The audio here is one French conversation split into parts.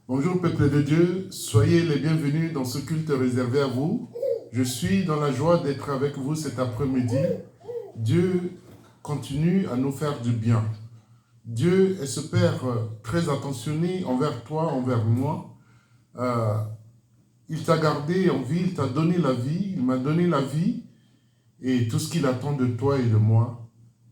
Bonjour peuple de Dieu, soyez les bienvenus dans ce culte réservé à vous. Je suis dans la joie d'être avec vous cet après-midi. Dieu continue à nous faire du bien. Dieu est ce Père très attentionné envers toi, envers moi. Il t'a gardé en vie, il t'a donné la vie, il m'a donné la vie. Et tout ce qu'il attend de toi et de moi,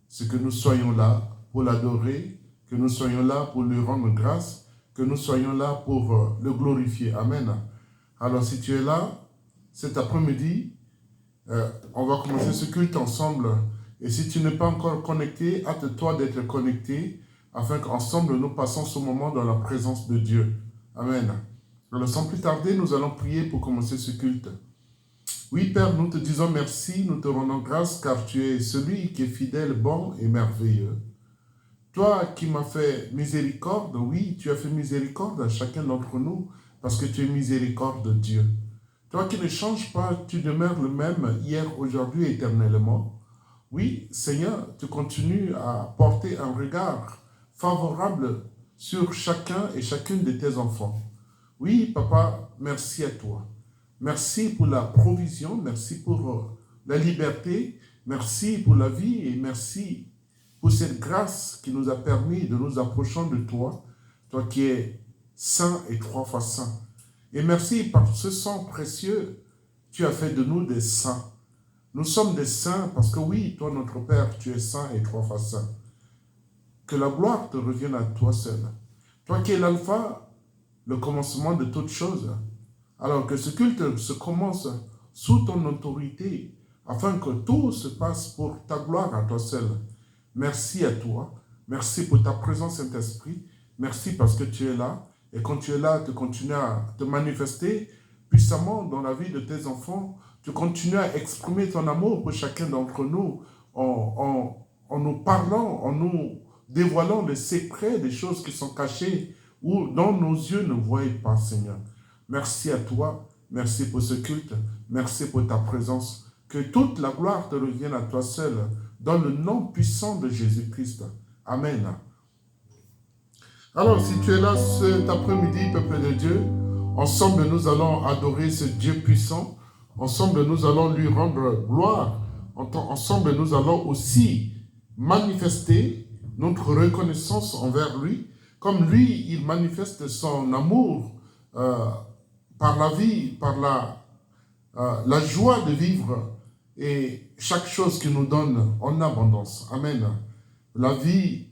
c'est que nous soyons là pour l'adorer, que nous soyons là pour lui rendre grâce, que nous soyons là pour le glorifier. Amen. Alors si tu es là, cet après-midi, on va commencer ce culte ensemble. Et si tu n'es pas encore connecté, hâte-toi d'être connecté, afin qu'ensemble nous passons ce moment dans la présence de Dieu. Amen. Alors sans plus tarder, nous allons prier pour commencer ce culte. Oui, Père, nous te disons merci, nous te rendons grâce, car tu es celui qui est fidèle, bon et merveilleux. Toi qui m'as fait miséricorde, oui, tu as fait miséricorde à chacun d'entre nous, parce que tu es miséricorde de Dieu. Toi qui ne changes pas, tu demeures le même hier, aujourd'hui, éternellement. Oui, Seigneur, tu continues à porter un regard favorable sur chacun et chacune de tes enfants. Oui, Papa, merci à toi. Merci pour la provision, merci pour la liberté, merci pour la vie et merci pour cette grâce qui nous a permis de nous approcher de toi, toi qui es saint et trois fois saint. Et merci par ce sang précieux, tu as fait de nous des saints. Nous sommes des saints parce que oui, toi notre Père, tu es saint et trois fois saint. Que la gloire te revienne à toi seul. Toi qui es l'alpha, le commencement de toutes choses. Alors que ce culte se commence sous ton autorité, afin que tout se passe pour ta gloire à toi seul. Merci à toi, merci pour ta présence Saint-Esprit, merci parce que tu es là, et quand tu es là, tu continues à te manifester puissamment dans la vie de tes enfants, tu continues à exprimer ton amour pour chacun d'entre nous, en nous parlant, en nous dévoilant les secrets des choses qui sont cachées, ou dont nos yeux ne voient pas, Seigneur. Merci à toi, merci pour ce culte, merci pour ta présence, que toute la gloire te revienne à toi seul, dans le nom puissant de Jésus-Christ. Amen. Alors, si tu es là cet après-midi, peuple de Dieu, ensemble nous allons adorer ce Dieu puissant. Ensemble nous allons lui rendre gloire. Ensemble nous allons aussi manifester notre reconnaissance envers lui. Comme lui, il manifeste son amour par la vie, par la joie de vivre et chaque chose qu'il nous donne en abondance. Amen. La vie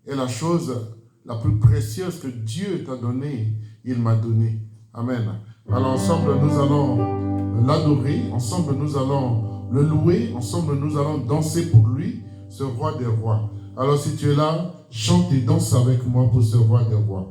est la chose la plus précieuse que Dieu t'a donnée, il m'a donné. Amen. Alors ensemble, nous allons l'adorer, ensemble, nous allons le louer, ensemble, nous allons danser pour lui, ce roi des rois. Alors si tu es là, chante et danse avec moi pour ce roi des rois.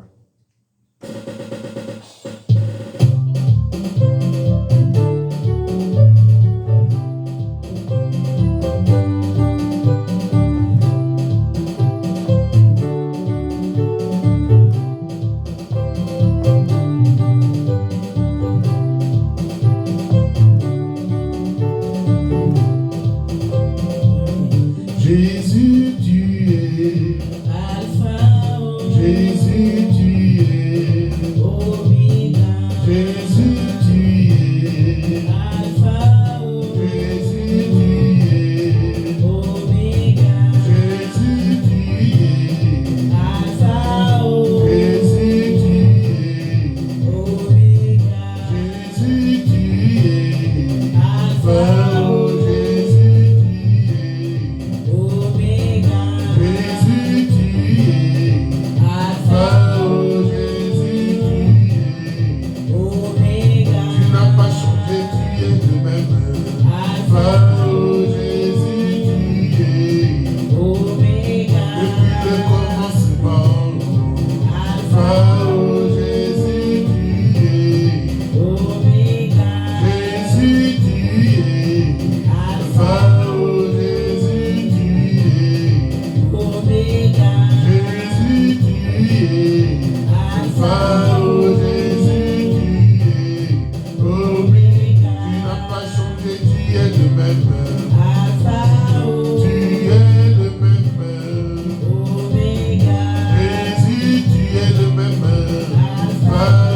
Jésus, tu es Alpha, Jésus, tu es Omega, Jésus, tu es Alpha, Jésus, tu es Omega, Jésus, tu es Alpha, Jésus, tu es Omega, Jésus, tu es Alpha. Right.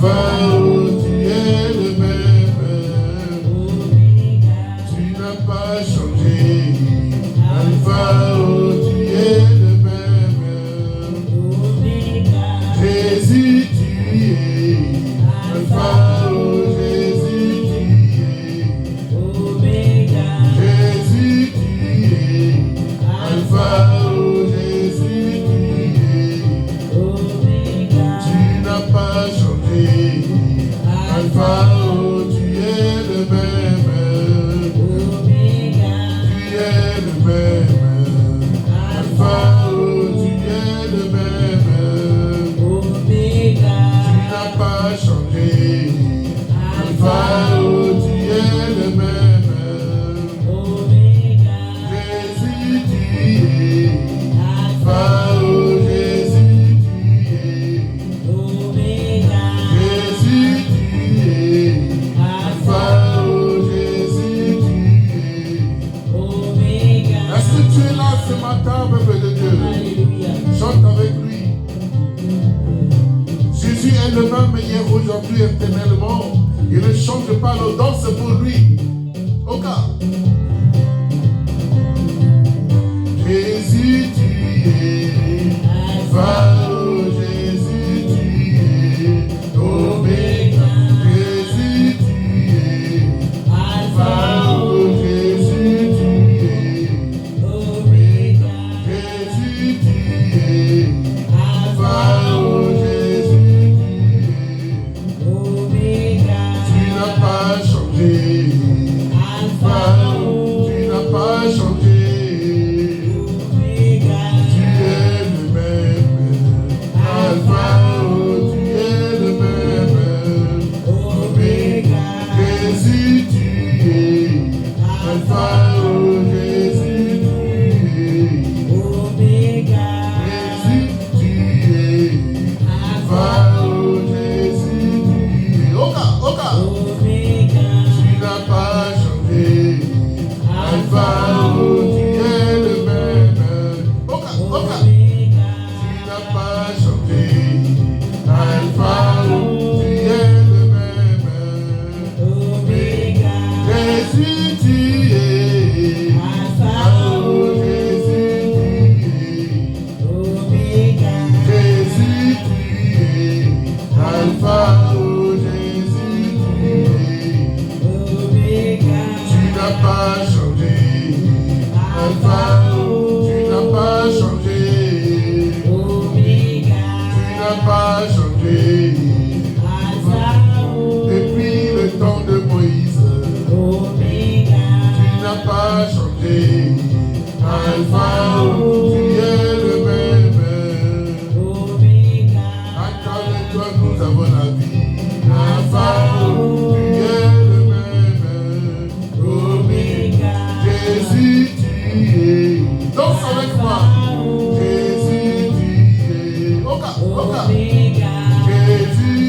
Alpha, oh, tu es le même. Tu n'as pas changé. Alpha, oh, tu es le même. Jésus, tu es. Alpha, oh, Jésus, tu es. Jésus, tu es. Alpha, oh, Jésus, tu es. Tu n'as pas changé. Alpha, oh, tu es le même. Tu es le même. Alpha, oh, tu es le même. Tu n'as pas changé. Alpha, oh, tu es le même. Jésus, tu es. Alpha, oh, Jésus, tu es. Jésus, tu es. Alpha, oh, Jésus, tu es. Est-ce que tu es là ce matin, peuple de Dieu? Chante avec lui. Jésus est le même hier, aujourd'hui, éternellement. Il ne change pas, nos danse pour lui. Ok. Jésus, tu es. Alpha, oh, Jésus, tu es. Oméga. Jésus, tu es. Alpha, oh, Jésus, tu es. Oméga. Jésus, tu es. Alpha, oh, Jésus, tu es. Tu n'as pas changé. Alpha, oh, tu n'as pas changé. Tu es le même. Alpha, oh, tu es le même. Oméga. Jésus, tu es. Alpha, oh, Jésus, tu es. Jésus, tu es. Alpha, oh, Jésus, tu es. Oka, oka. Tu n'as pas changé. Alpha, oh, tu es le même. Oka, oka. Tu n'as pas changé. Alpha, oh, tu es le même. Jésus, tu es. Alpha, oh, Jésus, tu es. Jésus, tu es. Alpha, oh, Jésus, tu es. Tu n'as pas changé. Alpha, oh, tu n'as pas changé. Tu n'as pas changé. Depuis le temps de Moïse, tu n'as pas changé. Alpha, oh, tu es le même. À travers toi, nous avons la vie. Alpha, oh, tu es le même. Oméga. Jésus, tu es. Danse avec moi. Jésus, tu es. Oka, oka. Jésus,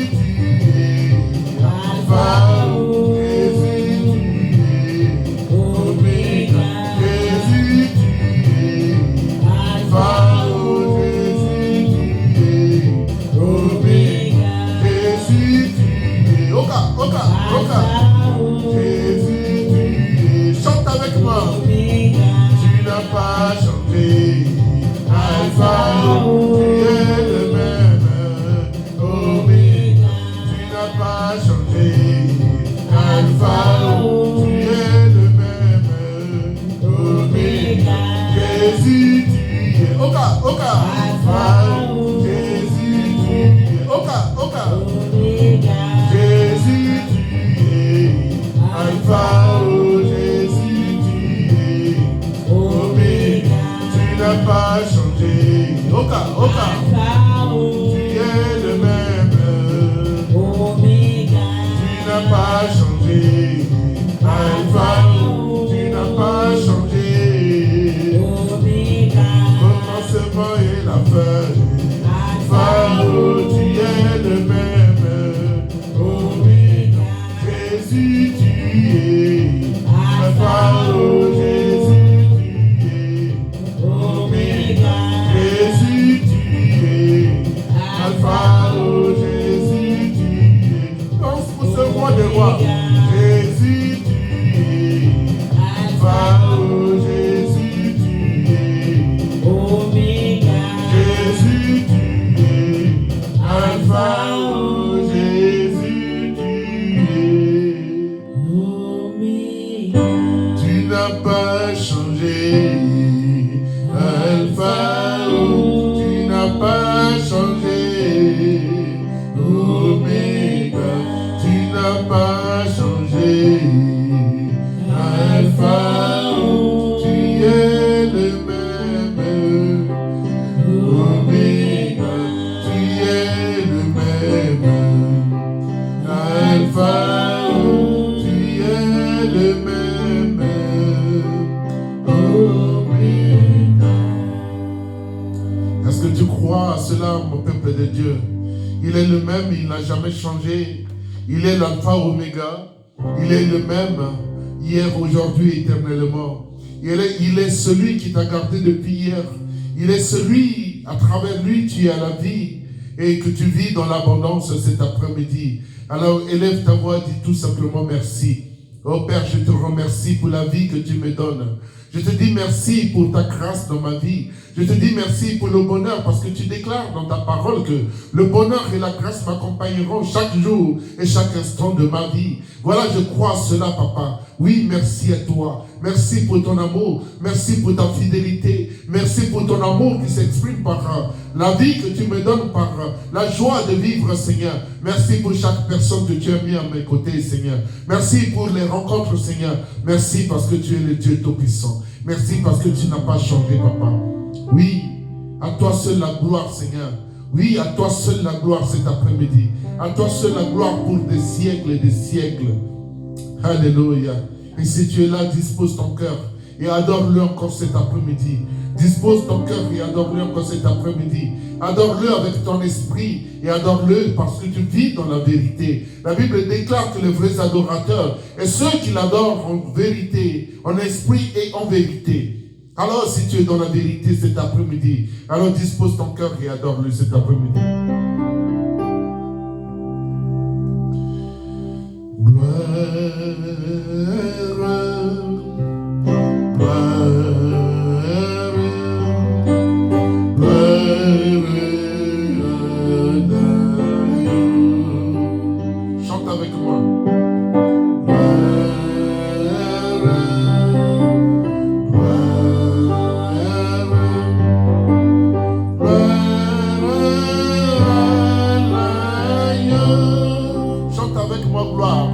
mon peuple de Dieu. Il est le même, il n'a jamais changé. Il est l'alpha oméga. Il est le même hier, aujourd'hui, éternellement. Il est celui qui t'a gardé depuis hier. Il est celui, à travers lui, tu as la vie et que tu vis dans l'abondance cet après-midi. Alors, élève ta voix, dis tout simplement merci. Oh Père, je te remercie pour la vie que tu me donnes. Je te dis merci pour ta grâce dans ma vie. Je te dis merci pour le bonheur parce que tu déclares dans ta parole que le bonheur et la grâce m'accompagneront chaque jour et chaque instant de ma vie. Voilà, je crois cela, Papa. Oui, merci à toi. Merci pour ton amour. Merci pour ta fidélité. Merci pour ton amour qui s'exprime par la vie que tu me donnes, par la joie de vivre, Seigneur. Merci pour chaque personne que tu as mis à mes côtés, Seigneur. Merci pour les rencontres, Seigneur. Merci parce que tu es le Dieu Tout-Puissant. Merci parce que tu n'as pas changé, Papa. Oui, à toi seul la gloire, Seigneur. Oui, à toi seul la gloire cet après-midi. À toi seul la gloire pour des siècles et des siècles. Alléluia. Et si tu es là, dispose ton cœur et adore-le encore cet après-midi. Dispose ton cœur et adore-le encore cet après-midi. Adore-le avec ton esprit et adore-le parce que tu vis dans la vérité. La Bible déclare que les vrais adorateurs et ceux qui l'adorent en vérité, en esprit et en vérité. Alors si tu es dans la vérité cet après-midi, alors dispose ton cœur et adore-le cet après-midi. Chante avec moi. Chante avec moi, gloire.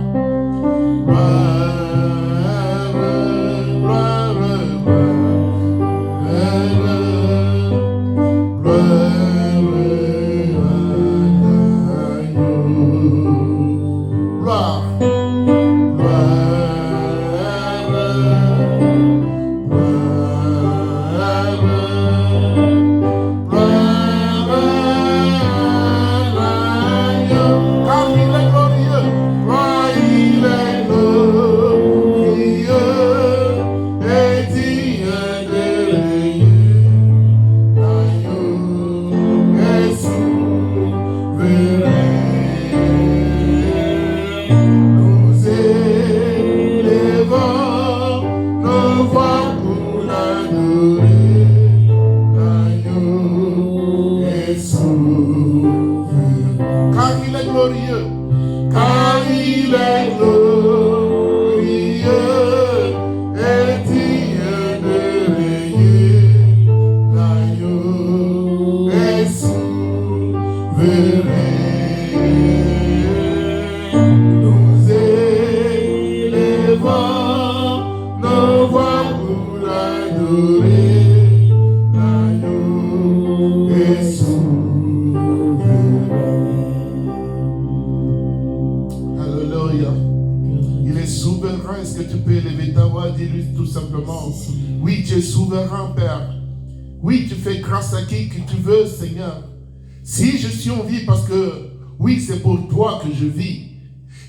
Si je suis en vie parce que, oui, c'est pour toi que je vis.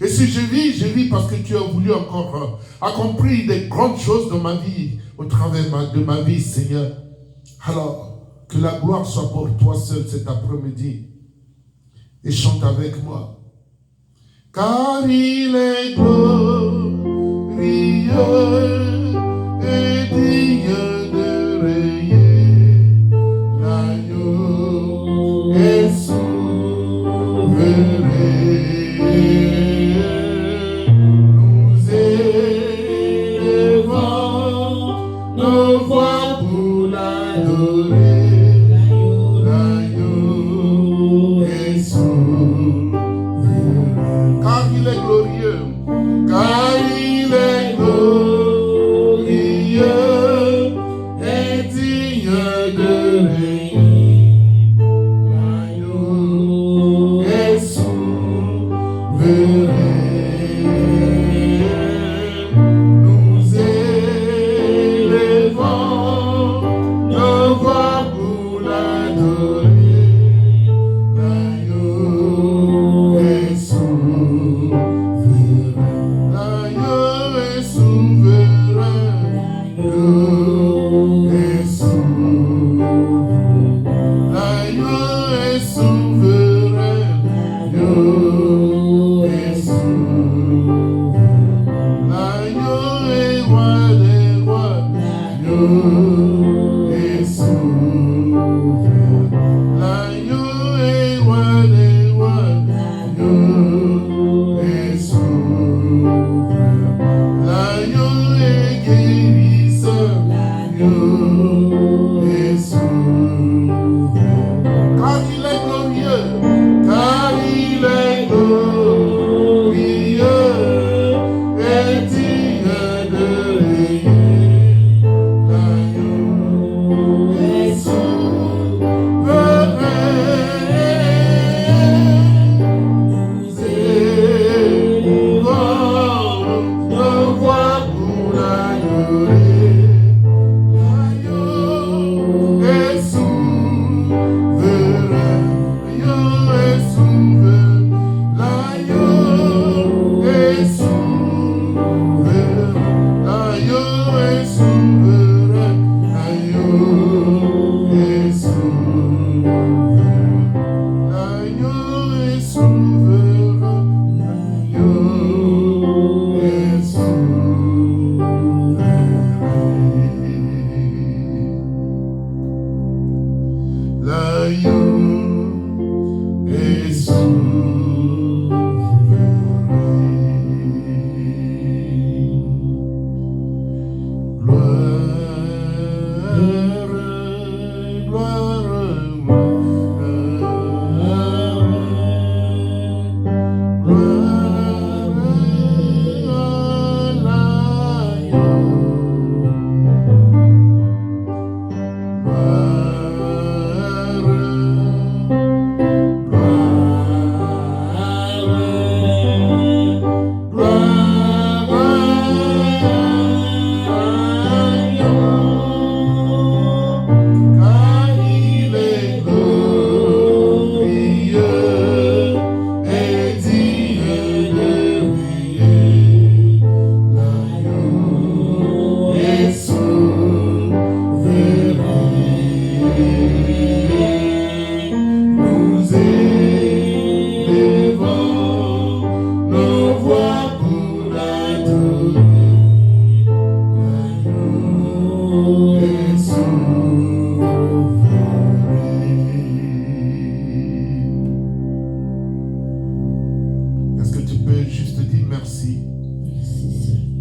Et si je vis parce que tu as voulu encore accomplir des grandes choses dans ma vie, au travers de ma vie, Seigneur. Alors, que la gloire soit pour toi seul cet après-midi. Et chante avec moi. Car il est glorieux et digne de régner. Et souverain, nous élevons nos voix pour l'adorer. L'agneau est souverain, car il est glorieux, car il est glorieux et digne de régner. Nous élevons nos voix pour l'adorer.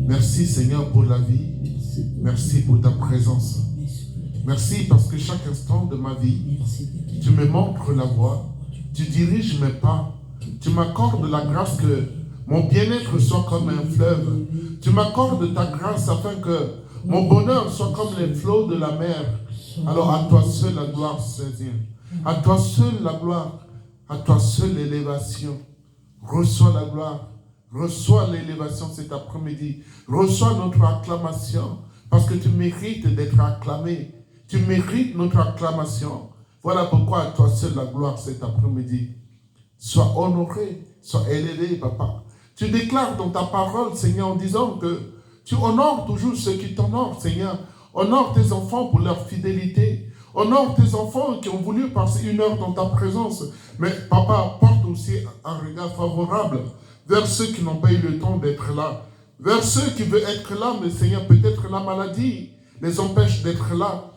Merci Seigneur pour la vie. Merci pour ta présence. Merci parce que chaque instant de ma vie, tu me montres la voie, tu diriges mes pas, tu m'accordes la grâce que mon bien-être soit comme un fleuve. Tu m'accordes ta grâce afin que mon bonheur soit comme les flots de la mer. Alors à toi seul la gloire, Seigneur. À toi seul la gloire. À toi seul l'élévation. Reçois la gloire. Reçois l'élévation cet après-midi. Reçois notre acclamation. Parce que tu mérites d'être acclamé. Tu mérites notre acclamation. Voilà pourquoi à toi seul la gloire cet après-midi. Sois honoré, sois élevé, papa. Tu déclares dans ta parole, Seigneur, en disant que tu honores toujours ceux qui t'honorent, Seigneur. Honore tes enfants pour leur fidélité. Honore tes enfants qui ont voulu passer une heure dans ta présence. Mais papa, porte aussi un regard favorable vers ceux qui n'ont pas eu le temps d'être là. Vers ceux qui veulent être là, mais Seigneur, peut-être la maladie les empêche d'être là.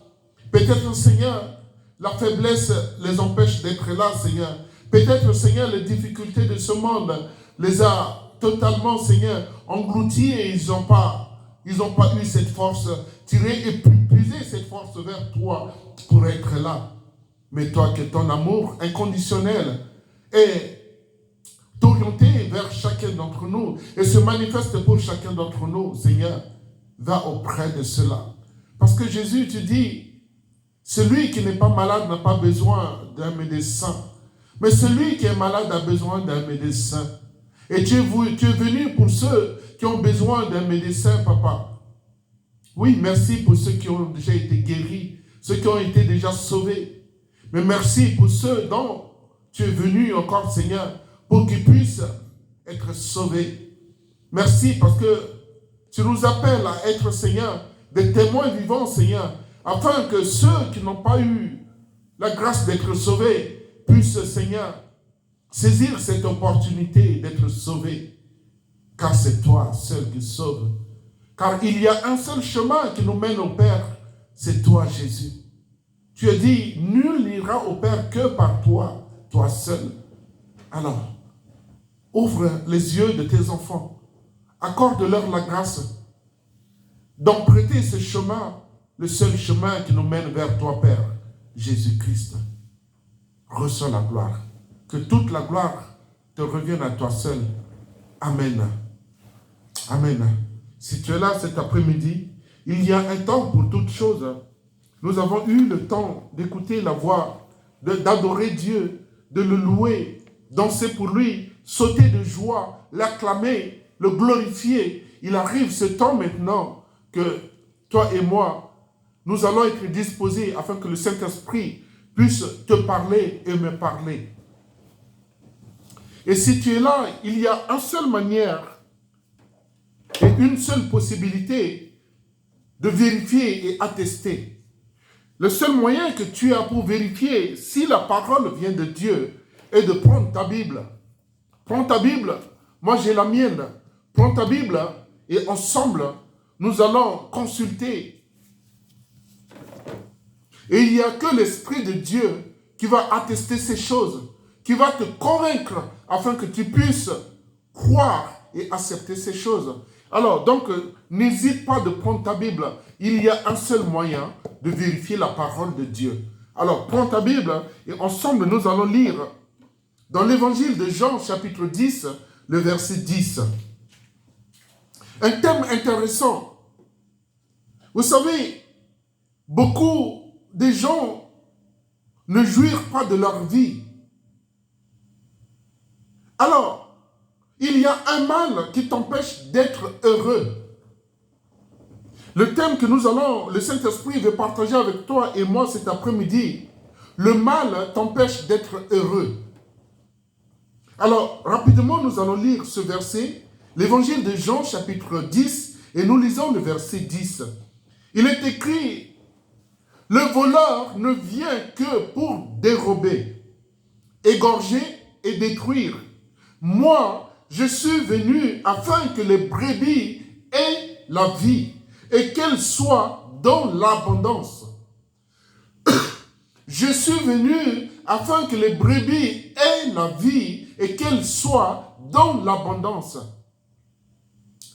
Peut-être, Seigneur, la faiblesse les empêche d'être là, Seigneur. Peut-être, Seigneur, les difficultés de ce monde les a totalement, Seigneur, engloutis et ils n'ont pas eu cette force tirée et puiser cette force vers toi pour être là. Mais toi, que ton amour inconditionnel est orienté vers chacun d'entre nous et se manifeste pour chacun d'entre nous, Seigneur, va auprès de cela. Parce que Jésus, tu dis, celui qui n'est pas malade n'a pas besoin d'un médecin, mais celui qui est malade a besoin d'un médecin. Et tu es venu pour ceux qui ont besoin d'un médecin, papa. Oui, merci pour ceux qui ont déjà été guéris, ceux qui ont été déjà sauvés. Mais merci pour ceux dont tu es venu encore, Seigneur, pour qu'ils puissent être sauvés. Merci parce que tu nous appelles à être, Seigneur, des témoins vivants, Seigneur, afin que ceux qui n'ont pas eu la grâce d'être sauvés puissent, Seigneur, saisir cette opportunité d'être sauvés. Car c'est toi seul qui sauve. Car il y a un seul chemin qui nous mène au Père, c'est toi, Jésus. Tu as dit, nul n'ira au Père que par toi, toi seul. Alors, ouvre les yeux de tes enfants. Accorde-leur la grâce d'emprunter ce chemin, le seul chemin qui nous mène vers toi, Père, Jésus-Christ. Reçois la gloire. Que toute la gloire te revienne à toi seul. Amen. Amen. Si tu es là cet après-midi, il y a un temps pour toutes choses. Nous avons eu le temps d'écouter la voix, d'adorer Dieu, de le louer, danser pour lui, sauter de joie, l'acclamer, le glorifier. Il arrive ce temps maintenant que toi et moi, nous allons être disposés afin que le Saint-Esprit puisse te parler et me parler. Et si tu es là, il y a une seule manière et une seule possibilité de vérifier et attester. Le seul moyen que tu as pour vérifier si la parole vient de Dieu est de prendre ta Bible. Prends ta Bible, moi j'ai la mienne. Prends ta Bible et ensemble, nous allons consulter. Et il n'y a que l'Esprit de Dieu qui va attester ces choses, qui va te convaincre afin que tu puisses croire et accepter ces choses. Alors, donc, n'hésite pas de prendre ta Bible. Il y a un seul moyen de vérifier la parole de Dieu. Alors, prends ta Bible et ensemble, nous allons lire dans l'évangile de Jean, chapitre 10, le verset 10. Un thème intéressant. Vous savez, beaucoup de gens ne jouirent pas de leur vie. Alors, il y a un mal qui t'empêche d'être heureux. Le thème que le Saint-Esprit veut partager avec toi et moi cet après-midi, le mal t'empêche d'être heureux. Alors, rapidement, nous allons lire ce verset, l'évangile de Jean, chapitre 10, et nous lisons le verset 10. Il est écrit, « Le voleur ne vient que pour dérober, égorger et détruire. Moi, je suis venu afin que les brebis aient la vie et qu'elles soient dans l'abondance. Je suis venu afin que les brebis aient la vie et qu'elles soient dans l'abondance. »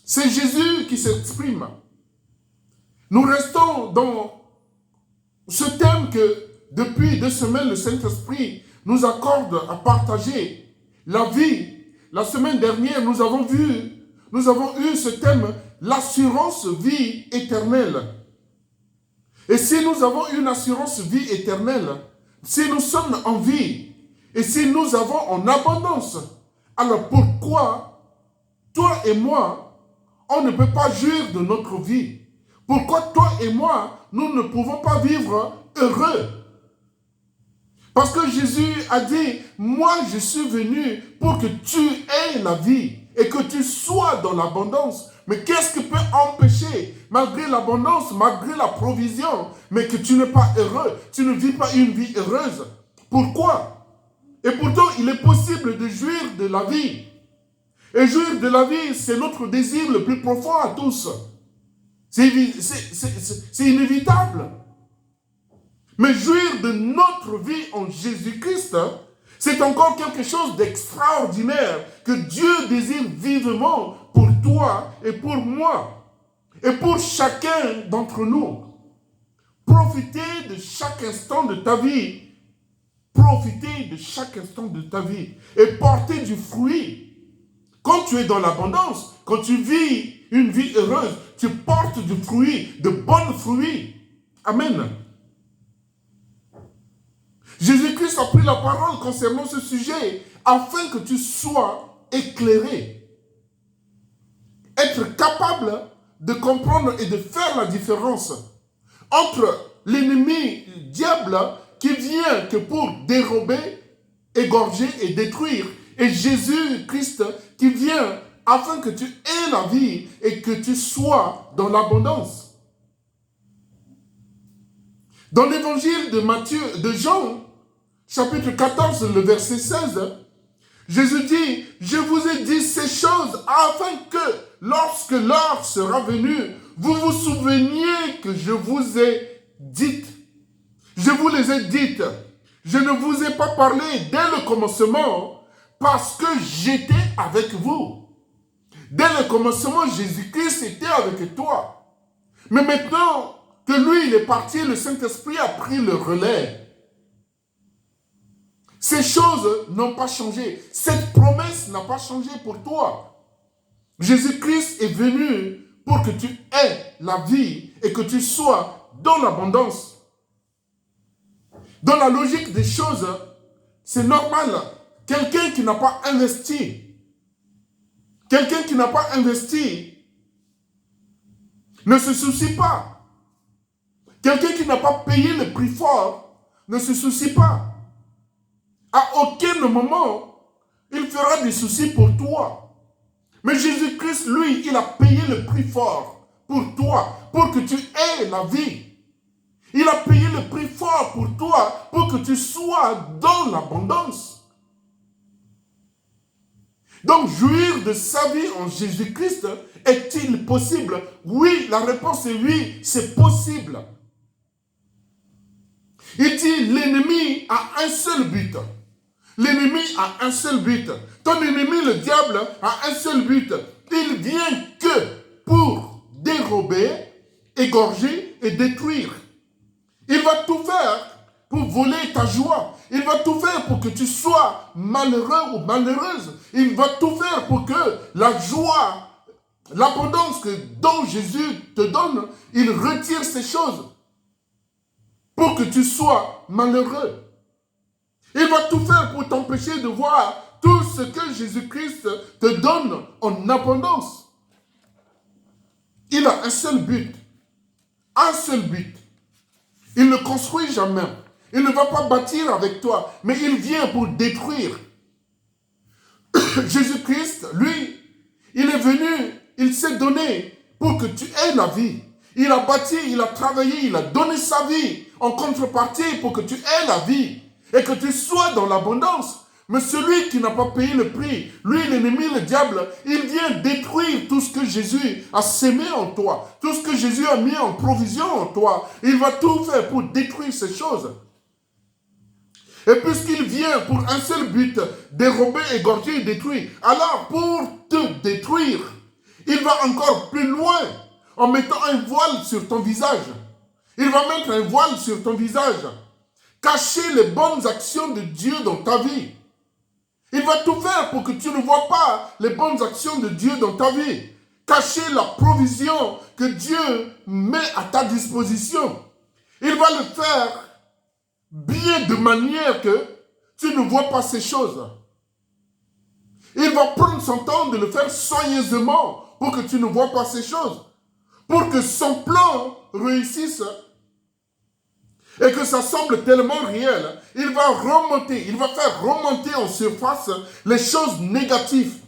C'est Jésus qui s'exprime. Nous restons dans ce thème que depuis 2 semaines, le Saint-Esprit nous accorde à partager la vie. La semaine dernière, nous avons eu ce thème, l'assurance vie éternelle. Et si nous avons une assurance vie éternelle, si nous sommes en vie, et si nous avons en abondance, alors pourquoi, toi et moi, on ne peut pas jouir de notre vie? Pourquoi toi et moi, nous ne pouvons pas vivre heureux? Parce que Jésus a dit, moi je suis venu pour que tu aies la vie et que tu sois dans l'abondance. Mais qu'est-ce qui peut empêcher, malgré l'abondance, malgré la provision, mais que tu n'es pas heureux, tu ne vis pas une vie heureuse? Pourquoi? Et pourtant, il est possible de jouir de la vie. Et jouir de la vie, c'est notre désir le plus profond à tous. C'est inévitable. Mais jouir de notre vie en Jésus-Christ, c'est encore quelque chose d'extraordinaire que Dieu désire vivement pour toi et pour moi et pour chacun d'entre nous. Profitez de chaque instant de ta vie. Profitez de chaque instant de ta vie et portez du fruit. Quand tu es dans l'abondance, quand tu vis une vie heureuse, tu portes du fruit, de bons fruits. Amen. Jésus-Christ a pris la parole concernant ce sujet afin que tu sois éclairé. Être capable de comprendre et de faire la différence entre l'ennemi diable qui vient que pour dérober, égorger et détruire, et Jésus-Christ qui vient afin que tu aies la vie et que tu sois dans l'abondance. Dans l'évangile de Jean, chapitre 14, le verset 16, Jésus dit, « Je vous ai dit ces choses afin que, lorsque l'heure sera venue, vous vous souveniez que je vous ai dites. Je vous les ai dites. Je ne vous ai pas parlé dès le commencement parce que j'étais avec vous. » Dès le commencement, Jésus-Christ était avec toi. Mais maintenant que lui, il est parti, le Saint-Esprit a pris le relais. Ces choses n'ont pas changé. Cette promesse n'a pas changé pour toi. Jésus-Christ est venu pour que tu aies la vie et que tu sois dans l'abondance. Dans la logique des choses, c'est normal. Quelqu'un qui n'a pas investi, ne se soucie pas. Quelqu'un qui n'a pas payé le prix fort ne se soucie pas. À aucun moment, Il fera des soucis pour toi. Mais Jésus-Christ, lui, il a payé le prix fort pour toi, pour que tu aies la vie. Il a payé le prix fort pour toi, pour que tu sois dans l'abondance. Donc, jouir de sa vie en Jésus-Christ, est-il possible? Oui, la réponse est oui, c'est possible. Il dit, l'ennemi a un seul but. L'ennemi a un seul but. Ton ennemi, le diable, a un seul but. Il vient que pour dérober, égorger et détruire. Il va tout faire pour voler ta joie. Il va tout faire pour que tu sois malheureux ou malheureuse. Il va tout faire pour que la joie, l'abondance dont Jésus te donne, il retire ces choses pour que tu sois malheureux. Il va tout faire pour t'empêcher de voir tout ce que Jésus-Christ te donne en abondance. Il a un seul but. Un seul but. Il ne construit jamais. Il ne va pas bâtir avec toi, mais il vient pour détruire. Jésus-Christ, lui, il est venu, il s'est donné pour que tu aies la vie. Il a bâti, il a travaillé, il a donné sa vie en contrepartie pour que tu aies la vie et que tu sois dans l'abondance. Mais celui qui n'a pas payé le prix, lui, l'ennemi, le diable, il vient détruire tout ce que Jésus a sémé en toi, tout ce que Jésus a mis en provision en toi. Il va tout faire pour détruire ces choses. Et puisqu'il vient pour un seul but, dérober, égorger et détruire, alors pour te détruire, il va encore plus loin en mettant un voile sur ton visage. Il va mettre un voile sur ton visage. Cacher les bonnes actions de Dieu dans ta vie. Il va tout faire pour que tu ne vois pas les bonnes actions de Dieu dans ta vie. Cacher la provision que Dieu met à ta disposition. Il va le faire bien de manière que tu ne vois pas ces choses. Il va prendre son temps de le faire soigneusement pour que tu ne vois pas ces choses. Pour que son plan réussisse et que ça semble tellement réel, il va faire remonter en surface les choses négatives.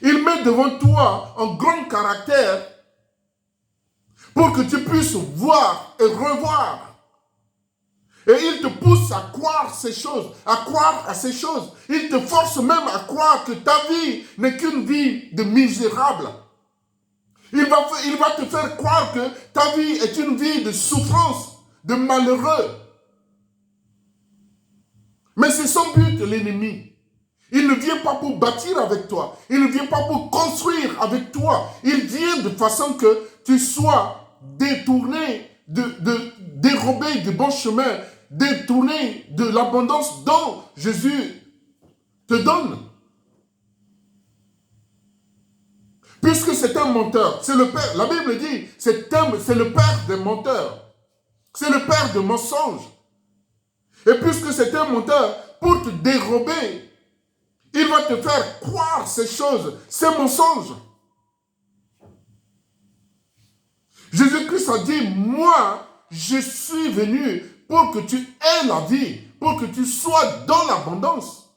Il met devant toi un grand caractère pour que tu puisses voir et revoir. Et il te pousse à croire ces choses, à croire à ces choses. Il te force même à croire que ta vie n'est qu'une vie de misérable. Il va te faire croire que ta vie est une vie de souffrance, de malheureux. Mais c'est son but, l'ennemi. Il ne vient pas pour bâtir avec toi. Il ne vient pas pour construire avec toi. Il vient de façon que tu sois détourné, dérobé du bon chemin, détourné de l'abondance dont Jésus te donne. Puisque c'est un menteur, c'est le père. La Bible dit, c'est le père des menteurs. C'est le père de mensonges. Et puisque c'est un menteur, pour te dérober, il va te faire croire ces choses, ces mensonges. Jésus-Christ a dit, moi, je suis venu pour que tu aies la vie, pour que tu sois dans l'abondance.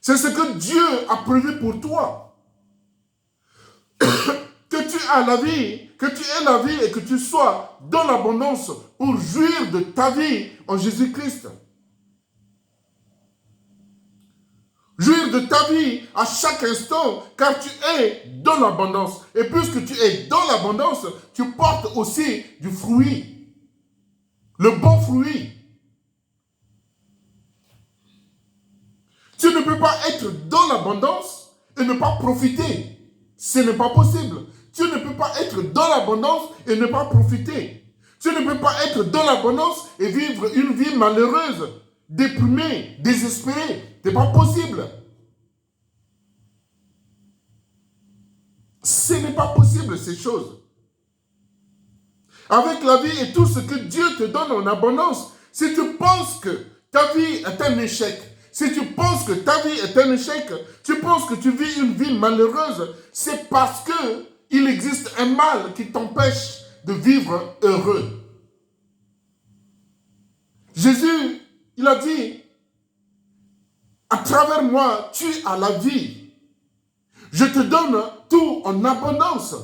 C'est ce que Dieu a prévu pour toi. Que tu aies la vie et que tu sois dans l'abondance pour jouir de ta vie en Jésus-Christ. Jouir de ta vie à chaque instant, car tu es dans l'abondance. Et puisque tu es dans l'abondance, tu portes aussi du fruit. Le bon fruit. Tu ne peux pas être dans l'abondance et ne pas profiter. Ce n'est pas possible. Tu ne peux pas être dans l'abondance et ne pas profiter. Tu ne peux pas être dans l'abondance et vivre une vie malheureuse, déprimée, désespérée. Ce n'est pas possible. Ce n'est pas possible, ces choses. Avec la vie et tout ce que Dieu te donne en abondance, si tu penses que ta vie est un échec, si tu penses que ta vie est un échec, tu penses que tu vis une vie malheureuse, c'est parce que il existe un mal qui t'empêche de vivre heureux. Jésus, il a dit, À travers moi, tu as la vie. Je te donne tout en abondance.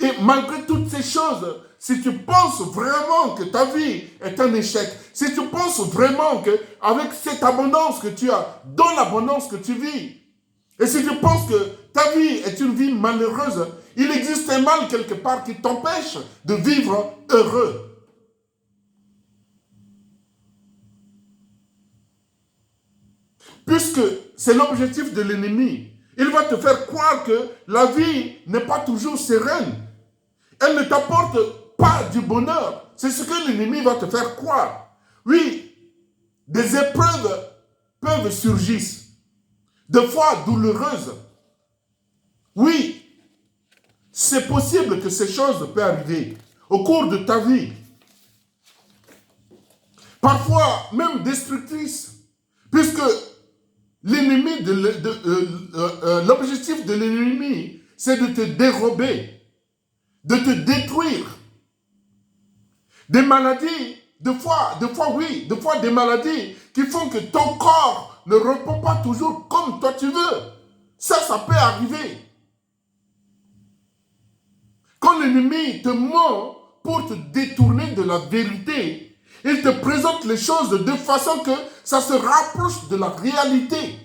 Et malgré toutes ces choses, si tu penses vraiment que ta vie est un échec, si tu penses vraiment qu'avec cette abondance que tu as, dans l'abondance que tu vis, et si tu penses que ta vie est une vie malheureuse, il existe un mal quelque part qui t'empêche de vivre heureux. Puisque c'est l'objectif de l'ennemi. Il va te faire croire que la vie n'est pas toujours sereine. Elle ne t'apporte pas du bonheur. C'est ce que l'ennemi va te faire croire. Oui, des épreuves peuvent surgir, des fois douloureuses. Oui, c'est possible que ces choses peuvent arriver au cours de ta vie. Parfois même destructrices, puisque l'ennemi l'objectif de l'ennemi, c'est de te dérober, de te détruire. Des maladies, des fois des maladies qui font que ton corps ne répond pas toujours comme toi tu veux. Ça peut arriver. Quand l'ennemi te ment pour te détourner de la vérité, il te présente les choses de façon que ça se rapproche de la réalité.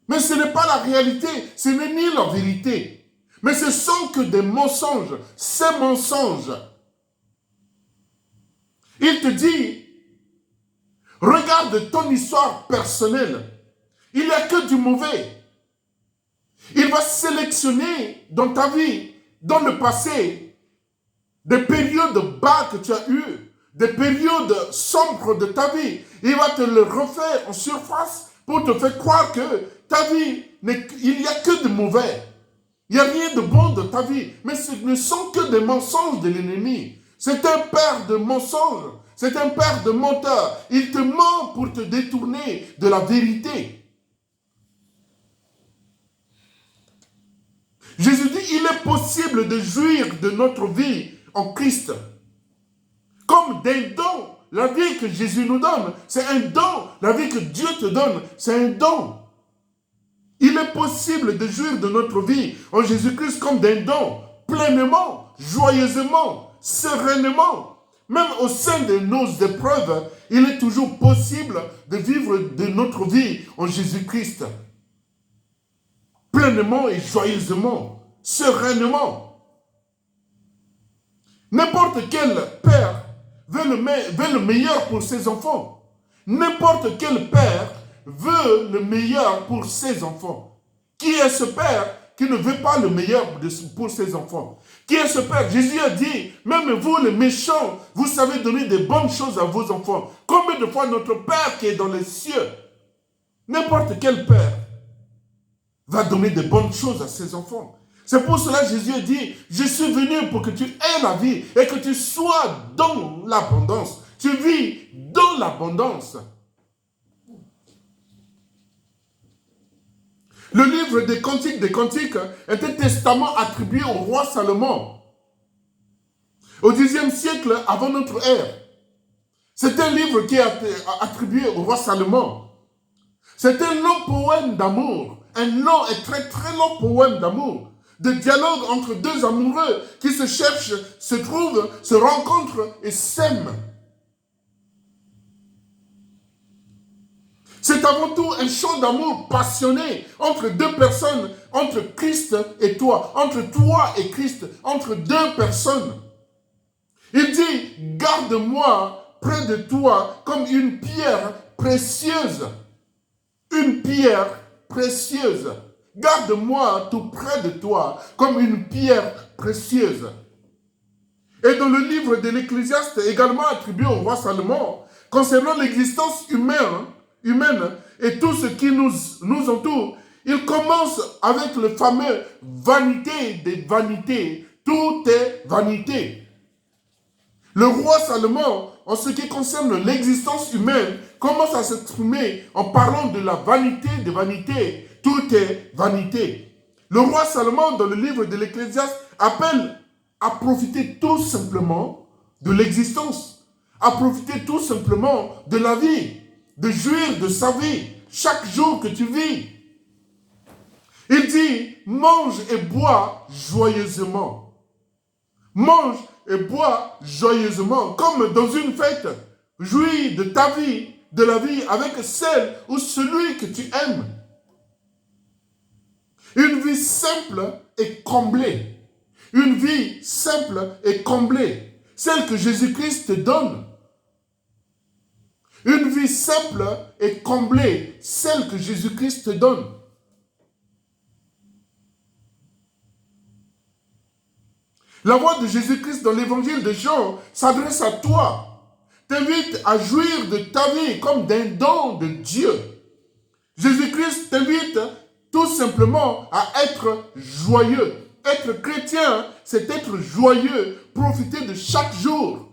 Mais ce n'est pas la réalité, ce n'est ni la vérité. Mais ce sont que des mensonges, ces mensonges. Il te dit, regarde ton histoire personnelle. Il n'y a que du mauvais. Il va sélectionner dans ta vie, dans le passé, des périodes bas que tu as eues, des périodes sombres de ta vie. Il va te le refaire en surface pour te faire croire que ta vie, il n'y a que de mauvais. Il n'y a rien de bon dans ta vie. Mais ce ne sont que des mensonges de l'ennemi. C'est un père de mensonges. C'est un père de menteurs. Il te ment pour te détourner de la vérité. Jésus dit, il est possible de jouir de notre vie en Christ. Comme d'un don. La vie que Jésus nous donne, c'est un don. La vie que Dieu te donne, c'est un don. Il est possible de jouir de notre vie en Jésus-Christ comme d'un don, pleinement, joyeusement, sereinement. Même au sein de nos épreuves, il est toujours possible de vivre de notre vie en Jésus-Christ. Pleinement et joyeusement, sereinement. N'importe quel père veut le meilleur pour ses enfants. N'importe quel père veut le meilleur pour ses enfants. Qui est ce père qui ne veut pas le meilleur pour ses enfants? Qui est ce père? Jésus a dit, même vous les méchants, vous savez donner des bonnes choses à vos enfants. Combien de fois notre Père qui est dans les cieux, n'importe quel père, va donner des bonnes choses à ses enfants. C'est pour cela que Jésus a dit, je suis venu pour que tu aies la vie et que tu sois dans l'abondance. Tu vis dans l'abondance. Le livre des Cantiques est un testament attribué au roi Salomon au Xe siècle avant notre ère. C'est un livre qui est attribué au roi Salomon. C'est un long poème d'amour, un long et très très long poème d'amour, de dialogue entre deux amoureux qui se cherchent, se trouvent, se rencontrent et s'aiment. C'est avant tout un chant d'amour passionné entre deux personnes, entre Christ et toi, entre toi et Christ, entre deux personnes. Il dit, garde-moi près de toi comme une pierre précieuse. Une pierre précieuse. Garde-moi tout près de toi comme une pierre précieuse. Et dans le livre de l'Ecclésiaste, également attribué au roi Salomon, concernant l'existence humaine et tout ce qui nous entoure, il commence avec le fameux vanité des vanités. Tout est vanité. Le roi Salomon, en ce qui concerne l'existence humaine, commence à s'exprimer en parlant de la vanité des vanités. Tout est vanité. Le roi Salomon, dans le livre de l'Ecclésiaste, appelle à profiter tout simplement de l'existence, à profiter tout simplement de la vie, de jouir de sa vie, chaque jour que tu vis. Il dit, mange et bois joyeusement. Mange et bois joyeusement, comme dans une fête. Jouis de ta vie, de la vie avec celle ou celui que tu aimes. Une vie simple et comblée. Une vie simple et comblée. Celle que Jésus-Christ te donne. Une vie simple et comblée. Celle que Jésus-Christ te donne. La voix de Jésus-Christ dans l'évangile de Jean s'adresse à toi. T'invite à jouir de ta vie comme d'un don de Dieu. Jésus-Christ t'invite tout simplement à être joyeux. Être chrétien, c'est être joyeux, profiter de chaque jour.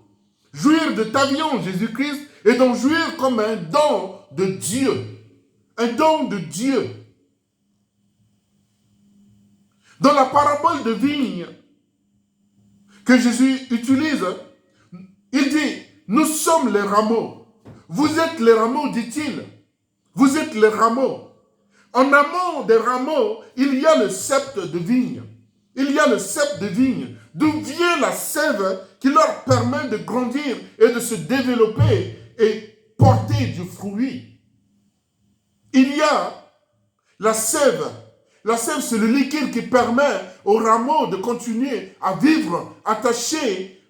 Jouir de ta vie en Jésus-Christ et d'en jouir comme un don de Dieu. Un don de Dieu. Dans la parabole de vigne que Jésus utilise, il dit, nous sommes les rameaux. Vous êtes les rameaux, dit-il. Vous êtes les rameaux. En amont des rameaux, il y a le cep de vigne. Il y a le cep de vigne, d'où vient la sève qui leur permet de grandir et de se développer et porter du fruit. Il y a la sève. La sève, c'est le liquide qui permet aux rameaux de continuer à vivre attachés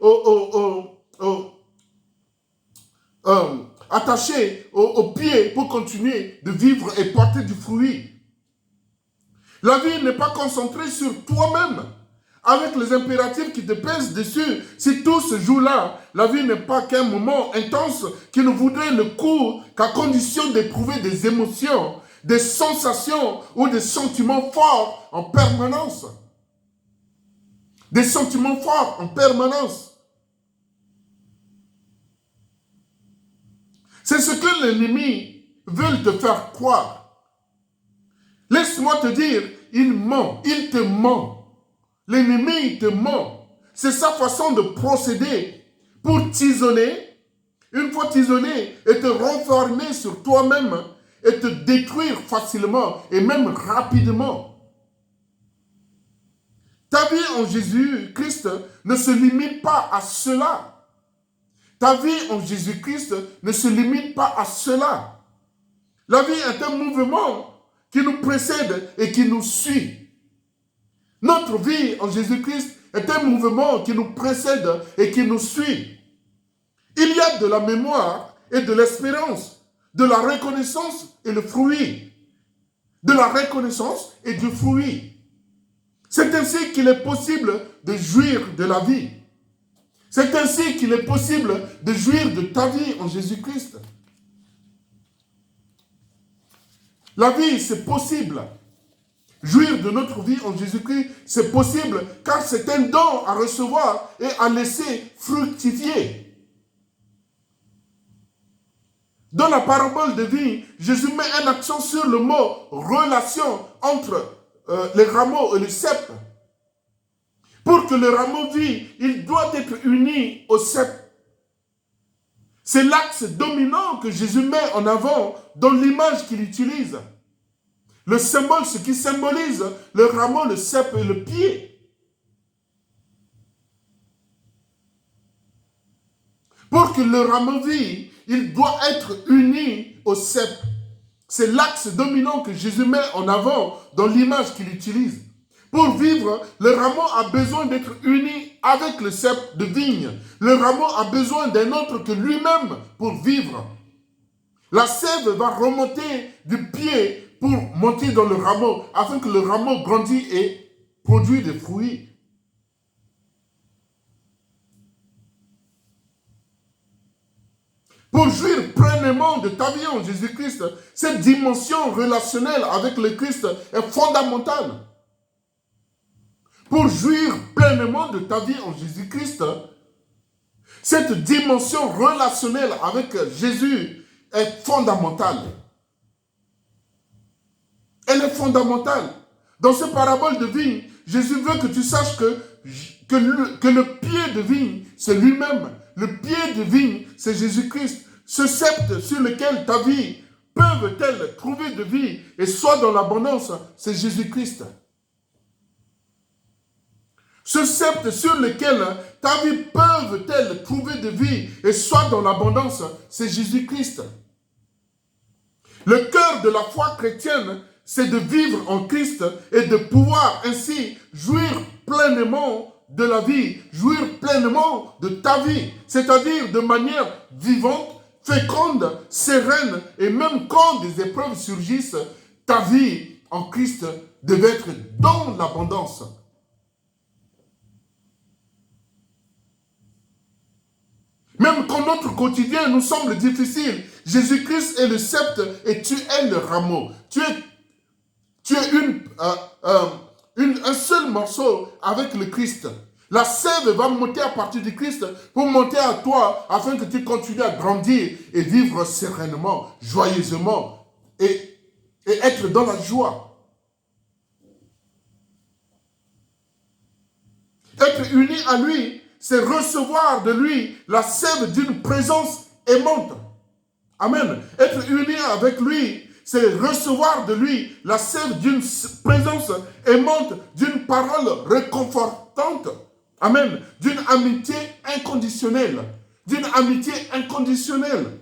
aux pieds pour continuer de vivre et porter du fruit. La vie n'est pas concentrée sur toi-même, avec les impératifs qui te pèsent dessus. Si tout se joue là, la vie n'est pas qu'un moment intense qui ne voudrait le coup qu'à condition d'éprouver des émotions, des sensations ou des sentiments forts en permanence. Des sentiments forts en permanence. C'est ce que l'ennemi veut te faire croire. Laisse-moi te dire, il ment, il te ment. L'ennemi te ment. C'est sa façon de procéder pour t'isoler. Une fois t'isoler et te renfermer sur toi-même et te détruire facilement et même rapidement. Ta vie en Jésus-Christ ne se limite pas à cela. Ta vie en Jésus-Christ ne se limite pas à cela. La vie est un mouvement qui nous précède et qui nous suit. Notre vie en Jésus-Christ est un mouvement qui nous précède et qui nous suit. Il y a de la mémoire et de l'espérance, de la reconnaissance et le fruit. De la reconnaissance et du fruit. C'est ainsi qu'il est possible de jouir de la vie. C'est ainsi qu'il est possible de jouir de ta vie en Jésus-Christ. La vie, c'est possible. Jouir de notre vie en Jésus-Christ, c'est possible car c'est un don à recevoir et à laisser fructifier. Dans la parabole de vie, Jésus met un accent sur le mot relation entre les rameaux et le cep. Pour que le rameau vive, il doit être uni au cep. C'est l'axe dominant que Jésus met en avant dans l'image qu'il utilise. Le symbole, ce qui symbolise le rameau, le cep et le pied. Pour que le rameau vive, il doit être uni au cep. C'est l'axe dominant que Jésus met en avant dans l'image qu'il utilise. Pour vivre, le rameau a besoin d'être uni avec le cep de vigne. Le rameau a besoin d'un autre que lui-même pour vivre. La sève va remonter du pied pour monter dans le rameau, afin que le rameau grandisse et produise des fruits. Pour jouir pleinement de ta vie en Jésus-Christ, cette dimension relationnelle avec le Christ est fondamentale. Pour jouir pleinement de ta vie en Jésus-Christ, cette dimension relationnelle avec Jésus est fondamentale. Elle est fondamentale. Dans ce parabole de vigne, Jésus veut que tu saches que le pied de vigne, c'est lui-même. Le pied de vigne, c'est Jésus-Christ. Ce sceptre sur lequel ta vie peuvent-elles trouver de vie et soit dans l'abondance? C'est Jésus-Christ. Ce sceptre sur lequel ta vie peuvent-elles trouver de vie et soit dans l'abondance? C'est Jésus-Christ. Le cœur de la foi chrétienne, c'est de vivre en Christ et de pouvoir ainsi jouir pleinement de la vie, jouir pleinement de ta vie, c'est-à-dire de manière vivante, féconde, sereine, et même quand des épreuves surgissent, ta vie en Christ devait être dans l'abondance. Même quand notre quotidien nous semble difficile, Jésus-Christ est le sceptre et tu es le rameau. Tu es un seul morceau avec le Christ. La sève va monter à partir du Christ pour monter à toi afin que tu continues à grandir et vivre sereinement, joyeusement et être dans la joie. Être uni à lui, c'est recevoir de lui la sève d'une présence aimante. Amen. Être uni avec lui, c'est recevoir de lui la sève d'une présence aimante, d'une parole réconfortante. Amen. D'une amitié inconditionnelle. D'une amitié inconditionnelle.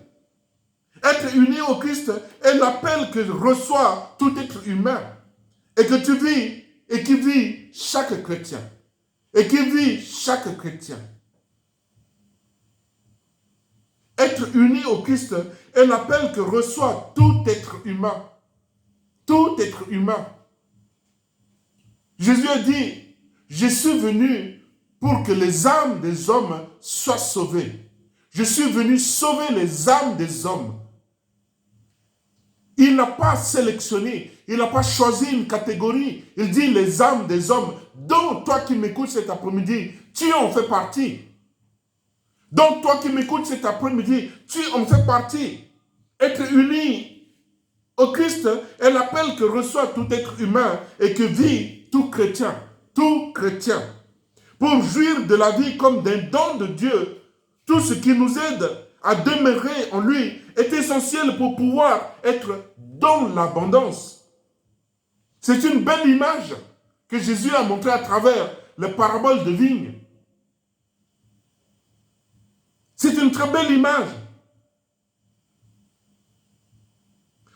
Être uni au Christ est l'appel que reçoit tout être humain. Et que tu vis, et qui vit chaque chrétien. Et qui vit chaque chrétien. Être uni au Christ est l'appel que reçoit tout être humain. Tout être humain. Jésus a dit, je suis venu pour que les âmes des hommes soient sauvées. Je suis venu sauver les âmes des hommes. Il n'a pas sélectionné, il n'a pas choisi une catégorie. Il dit les âmes des hommes, dont toi qui m'écoutes cet après-midi, tu en fais partie. Donc toi qui m'écoutes cet après-midi, tu en fais partie. Être uni au Christ est l'appel que reçoit tout être humain et que vit tout chrétien. Tout chrétien. Pour jouir de la vie comme d'un don de Dieu, tout ce qui nous aide à demeurer en lui est essentiel pour pouvoir être dans l'abondance. C'est une belle image que Jésus a montrée à travers les paraboles de vigne. C'est une très belle image.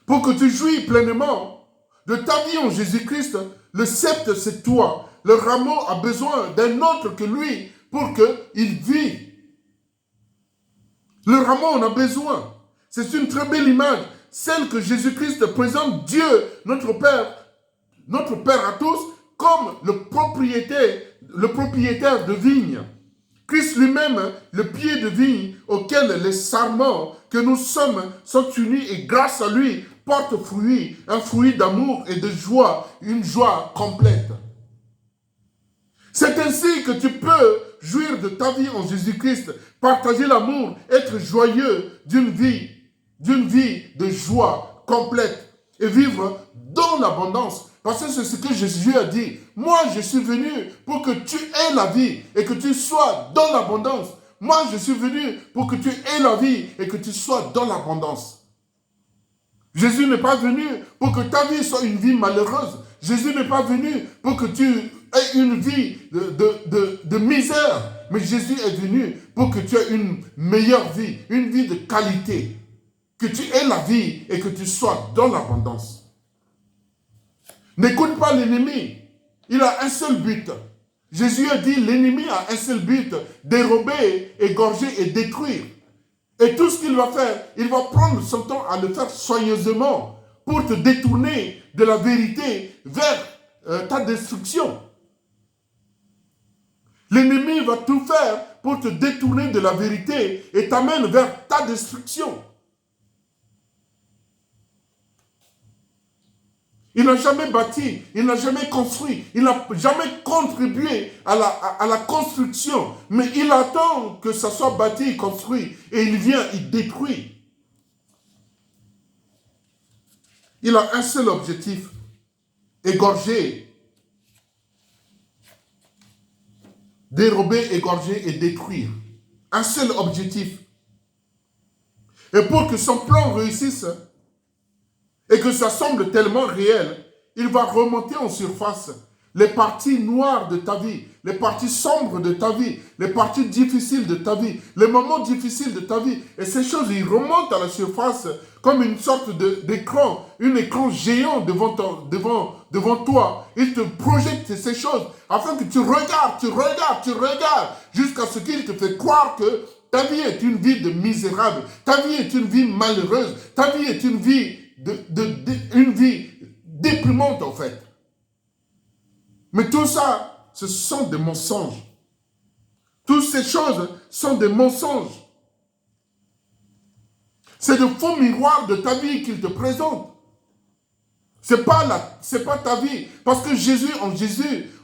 Pour que tu jouis pleinement de ta vie en Jésus-Christ, le sceptre c'est toi. Le rameau a besoin d'un autre que lui pour qu'il vive. Le rameau en a besoin. C'est une très belle image. Celle que Jésus-Christ présente Dieu, notre Père à tous, comme le propriétaire de vigne. Christ lui-même, le pied de vigne auquel les sarments que nous sommes sont unis et grâce à lui portent fruit, un fruit d'amour et de joie, une joie complète. C'est ainsi que tu peux jouir de ta vie en Jésus-Christ, partager l'amour, être joyeux d'une vie de joie complète et vivre dans l'abondance. Parce que c'est ce que Jésus a dit. Moi, je suis venu pour que tu aies la vie et que tu sois dans l'abondance. Moi, je suis venu pour que tu aies la vie et que tu sois dans l'abondance. Jésus n'est pas venu pour que ta vie soit une vie malheureuse. Jésus n'est pas venu pour que tu aies une vie de misère. Mais Jésus est venu pour que tu aies une meilleure vie, une vie de qualité. Que tu aies la vie et que tu sois dans l'abondance. N'écoute pas l'ennemi. Il a un seul but. Jésus a dit, l'ennemi a un seul but, dérober, égorger et détruire. Et tout ce qu'il va faire, il va prendre son temps à le faire soigneusement pour te détourner de la vérité vers ta destruction. L'ennemi va tout faire pour te détourner de la vérité et t'amène vers ta destruction. Il n'a jamais bâti, il n'a jamais construit, il n'a jamais contribué à la construction. Mais il attend que ça soit bâti et construit. Et il vient, il détruit. Il a un seul objectif, égorger, dérober, égorger et détruire. Un seul objectif. Et pour que son plan réussisse, et que ça semble tellement réel, il va remonter en surface les parties noires de ta vie, les parties sombres de ta vie, les parties difficiles de ta vie, les moments difficiles de ta vie. Et ces choses, ils remontent à la surface comme une sorte d'écran, un écran géant devant toi. Il te projette ces choses afin que tu regardes, jusqu'à ce qu'il te fait croire que ta vie est une vie de misérable, ta vie est une vie malheureuse, ta vie est une vie une vie déprimante en fait. Mais tout ça, ce sont des mensonges. Toutes ces choses sont des mensonges. C'est de faux miroirs de ta vie qu'il te présente. C'est pas ta vie. Parce que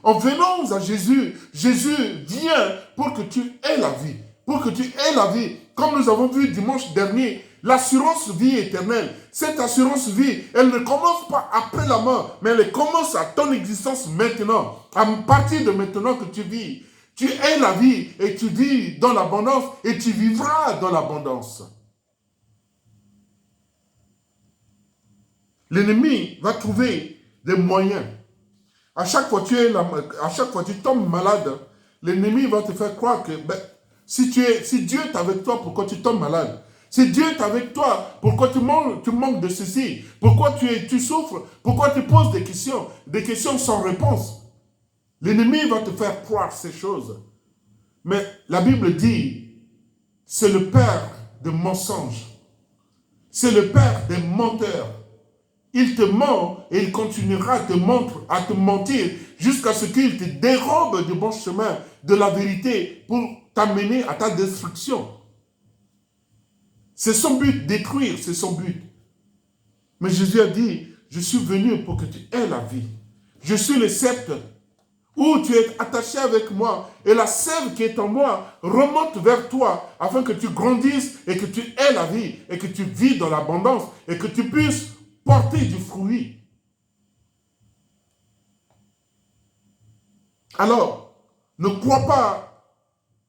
en venant à Jésus, Jésus vient pour que tu aies la vie. Pour que tu aies la vie. Comme nous avons vu dimanche dernier, l'assurance vie éternelle. Cette assurance vie, elle ne commence pas après la mort, mais elle commence à ton existence maintenant. À partir de maintenant que tu vis, tu aies la vie et tu vis dans l'abondance et tu vivras dans l'abondance. L'ennemi va trouver des moyens. À chaque fois que tu tombes malade, l'ennemi va te faire croire que si Dieu est avec toi, pourquoi tu tombes malade? Si Dieu est avec toi, pourquoi tu manques de ceci? Pourquoi tu souffres? Pourquoi tu poses des questions sans réponse? L'ennemi va te faire croire ces choses. Mais la Bible dit, c'est le père des mensonges. C'est le père des menteurs. Il te ment et il continuera à te mentir jusqu'à ce qu'il te dérobe du bon chemin, de la vérité pour t'amener à ta destruction. C'est son but, détruire, c'est son but. Mais Jésus a dit, je suis venu pour que tu aies la vie. Je suis le sceptre où tu es attaché avec moi et la sève qui est en moi remonte vers toi afin que tu grandisses et que tu aies la vie et que tu vis dans l'abondance et que tu puisses porter du fruit. Alors, ne crois pas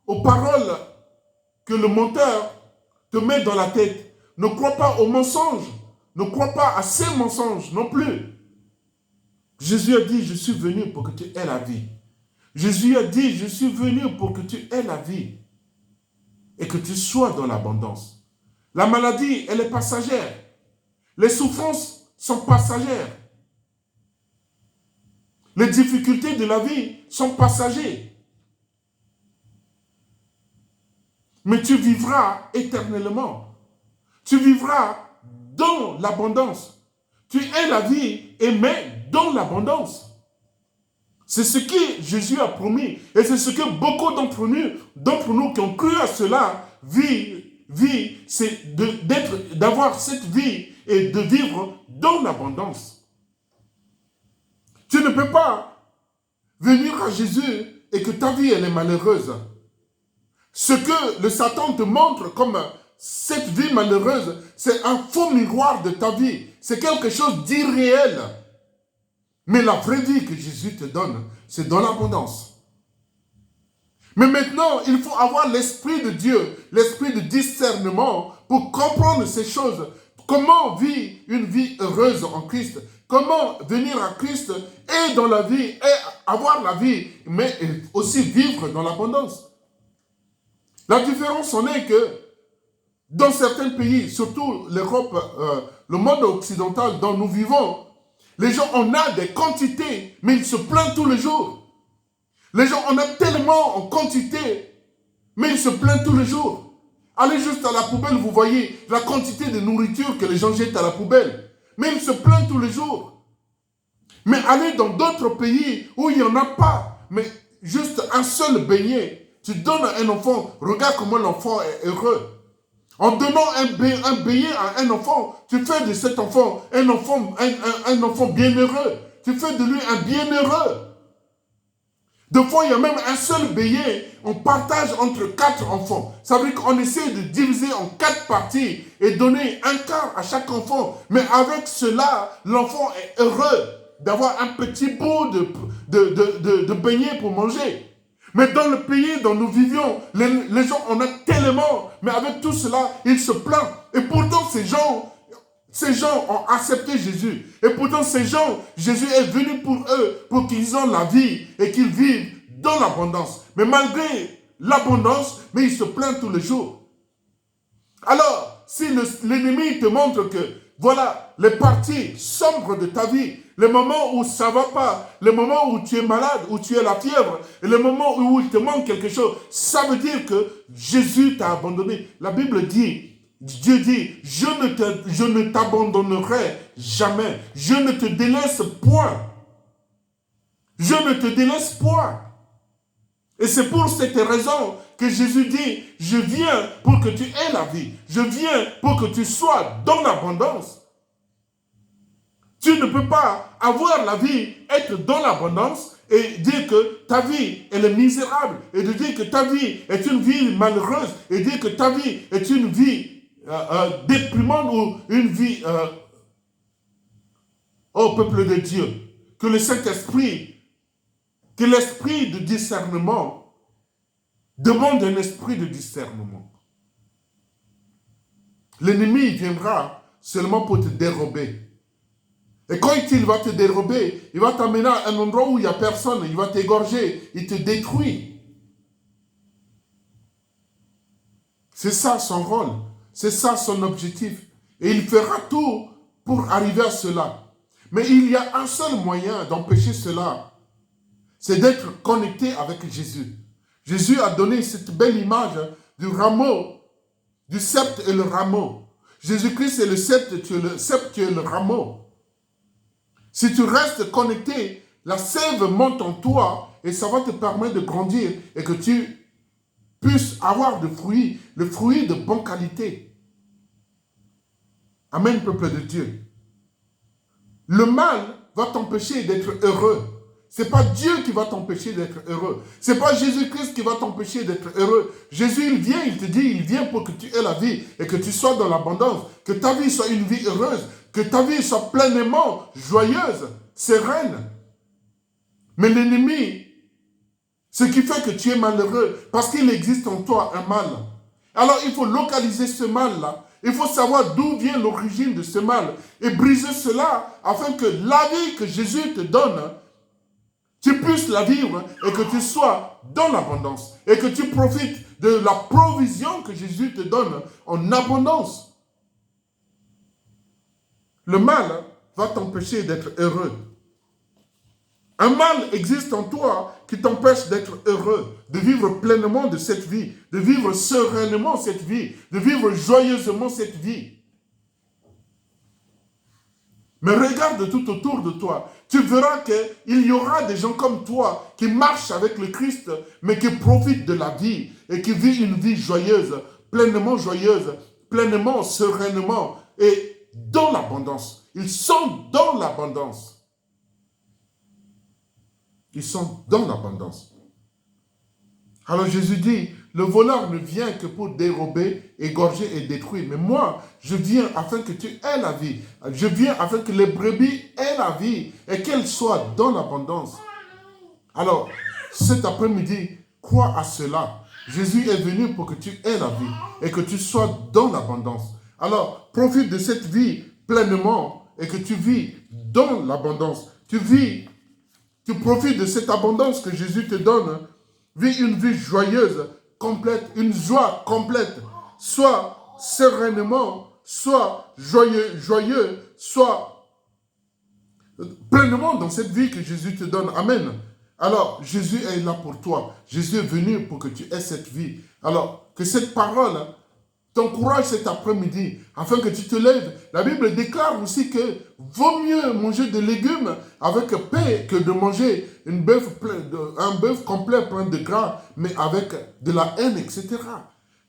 aux paroles que le menteur te met dans la tête. Ne crois pas aux mensonges. Ne crois pas à ces mensonges non plus. Jésus a dit, je suis venu pour que tu aies la vie. Jésus a dit, je suis venu pour que tu aies la vie et que tu sois dans l'abondance. La maladie, elle est passagère. Les souffrances sont passagères. Les difficultés de la vie sont passagères. Mais tu vivras éternellement. Tu vivras dans l'abondance. Tu es la vie et mais dans l'abondance. C'est ce que Jésus a promis. Et c'est ce que beaucoup d'entre nous qui ont cru à cela, c'est d'avoir cette vie et de vivre dans l'abondance. Tu ne peux pas venir à Jésus et que ta vie elle est malheureuse. Ce que le Satan te montre comme cette vie malheureuse, c'est un faux miroir de ta vie. C'est quelque chose d'irréel. Mais la vraie vie que Jésus te donne, c'est dans l'abondance. Mais maintenant, il faut avoir l'Esprit de Dieu, l'Esprit de discernement pour comprendre ces choses. Comment vivre une vie heureuse en Christ? Comment venir à Christ et dans la vie, et avoir la vie, mais aussi vivre dans l'abondance? La différence en est que dans certains pays, surtout l'Europe, le monde occidental dont nous vivons, les gens en ont des quantités, mais ils se plaignent tous les jours. Les gens en ont tellement en quantité, mais ils se plaignent tous les jours. Allez juste à la poubelle, vous voyez la quantité de nourriture que les gens jettent à la poubelle. Mais ils se plaignent tous les jours. Mais allez dans d'autres pays où il n'y en a pas, mais juste un seul beignet. Tu donnes à un enfant, regarde comment l'enfant est heureux. En donnant un beignet à un enfant, tu fais de cet enfant un enfant bienheureux. Tu fais de lui un bienheureux. Des fois, il y a même un seul beignet, on partage entre 4 enfants. Ça veut dire qu'on essaie de diviser en 4 parties et donner un quart à chaque enfant. Mais avec cela, l'enfant est heureux d'avoir un petit bout de beignet pour manger. Mais dans le pays dont nous vivions, les gens en ont tellement, mais avec tout cela, ils se plaignent. Et pourtant, ces gens Ces gens ont accepté Jésus. Et pourtant, ces gens, Jésus est venu pour eux, pour qu'ils aient la vie et qu'ils vivent dans l'abondance. Mais malgré l'abondance, mais ils se plaignent tous les jours. Alors, si l'ennemi te montre que, voilà, les parties sombres de ta vie, les moments où ça ne va pas, les moments où tu es malade, où tu es la fièvre, et les moments où il te manque quelque chose, ça veut dire que Jésus t'a abandonné. La Bible dit, Dieu dit, je ne t'abandonnerai jamais. Je ne te délaisse point. Je ne te délaisse point. Et c'est pour cette raison que Jésus dit, je viens pour que tu aies la vie. Je viens pour que tu sois dans l'abondance. Tu ne peux pas avoir la vie, être dans l'abondance et dire que ta vie, elle est misérable. Et de dire que ta vie est une vie malheureuse. Et dire que ta vie est une vie déprimante ou une vie au peuple de Dieu. Que le Saint-Esprit, que l'esprit de discernement demande un esprit de discernement. L'ennemi viendra seulement pour te dérober. Et quand il va te dérober, il va t'amener à un endroit où il n'y a personne, il va t'égorger, il te détruit. C'est ça son rôle, c'est ça son objectif. Et il fera tout pour arriver à cela. Mais il y a un seul moyen d'empêcher cela, c'est d'être connecté avec Jésus. Jésus a donné cette belle image du rameau, du sceptre et le rameau. Jésus-Christ est le sceptre, tu es le rameau. Si tu restes connecté, la sève monte en toi et ça va te permettre de grandir et que tu puisses avoir des fruits, le fruit de bonne qualité. Amen, peuple de Dieu. Le mal va t'empêcher d'être heureux. Ce n'est pas Dieu qui va t'empêcher d'être heureux. Ce n'est pas Jésus-Christ qui va t'empêcher d'être heureux. Jésus, il vient, il te dit, il vient pour que tu aies la vie et que tu sois dans l'abondance, que ta vie soit une vie heureuse, que ta vie soit pleinement joyeuse, sereine. Mais l'ennemi, ce qui fait que tu es malheureux, parce qu'il existe en toi un mal. Alors il faut localiser ce mal-là. Il faut savoir d'où vient l'origine de ce mal et briser cela afin que la vie que Jésus te donne, tu puisses la vivre et que tu sois dans l'abondance et que tu profites de la provision que Jésus te donne en abondance. Le mal va t'empêcher d'être heureux. Un mal existe en toi qui t'empêche d'être heureux, de vivre pleinement de cette vie, de vivre sereinement cette vie, de vivre joyeusement cette vie. Mais regarde tout autour de toi. Tu verras qu'il y aura des gens comme toi qui marchent avec le Christ, mais qui profitent de la vie et qui vivent une vie joyeuse, pleinement, sereinement et dans l'abondance. Ils sont dans l'abondance. Ils sont dans l'abondance. Alors Jésus dit, le voleur ne vient que pour dérober, égorger et détruire. Mais moi, je viens afin que tu aies la vie. Je viens afin que les brebis aient la vie et qu'elles soient dans l'abondance. Alors, cet après-midi, crois à cela. Jésus est venu pour que tu aies la vie et que tu sois dans l'abondance. Alors, profite de cette vie pleinement et que tu vis dans l'abondance. Tu profites de cette abondance que Jésus te donne. Vis une vie joyeuse, complète, une joie complète. Sois sereinement, sois joyeux, sois pleinement dans cette vie que Jésus te donne. Amen. Alors, Jésus est là pour toi. Jésus est venu pour que tu aies cette vie. Alors, que cette parole t'encourage cet après-midi, afin que tu te lèves. La Bible déclare aussi que vaut mieux manger des légumes avec paix que de manger un bœuf complet plein de gras, mais avec de la haine, etc.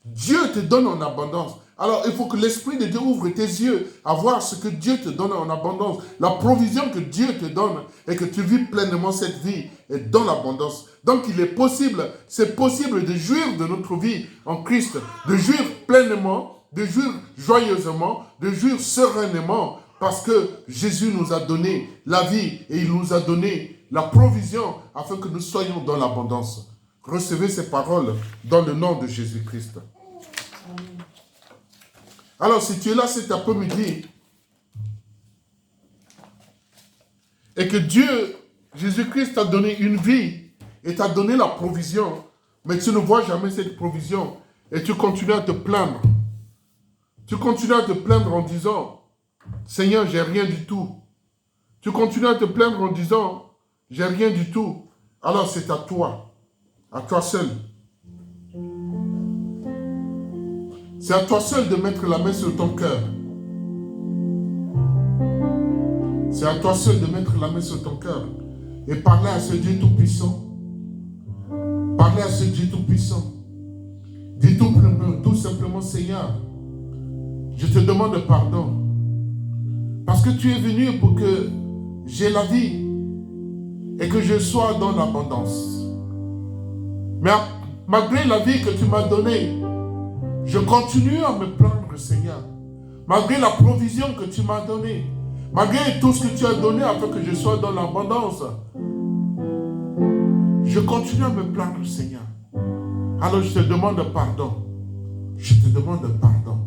Dieu te donne en abondance. Alors, il faut que l'Esprit de Dieu ouvre tes yeux à voir ce que Dieu te donne en abondance, la provision que Dieu te donne, et que tu vis pleinement cette vie et dans l'abondance. Donc, il est possible, c'est possible de jouir de notre vie en Christ, de jouir pleinement, de jouir joyeusement, de jouir sereinement, parce que Jésus nous a donné la vie et il nous a donné la provision afin que nous soyons dans l'abondance. Recevez ces paroles dans le nom de Jésus-Christ. Alors, si tu es là cet après-midi et que Dieu, Jésus-Christ t'a donné une vie et t'a donné la provision, mais tu ne vois jamais cette provision et tu continues à te plaindre. Tu continues à te plaindre en disant, Seigneur, j'ai rien du tout. Tu continues à te plaindre en disant, j'ai rien du tout. Alors c'est à toi seul. C'est à toi seul de mettre la main sur ton cœur. C'est à toi seul de mettre la main sur ton cœur et parler à ce Dieu tout-puissant. Parler à ce Dieu tout-puissant. Dis tout simplement, Seigneur, je te demande pardon. Parce que tu es venu pour que j'ai la vie et que je sois dans l'abondance. Mais malgré la vie que tu m'as donnée, je continue à me plaindre, Seigneur. Malgré la provision que tu m'as donnée, malgré tout ce que tu as donné afin que je sois dans l'abondance, je continue à me plaindre, Seigneur. Alors je te demande pardon. Je te demande pardon.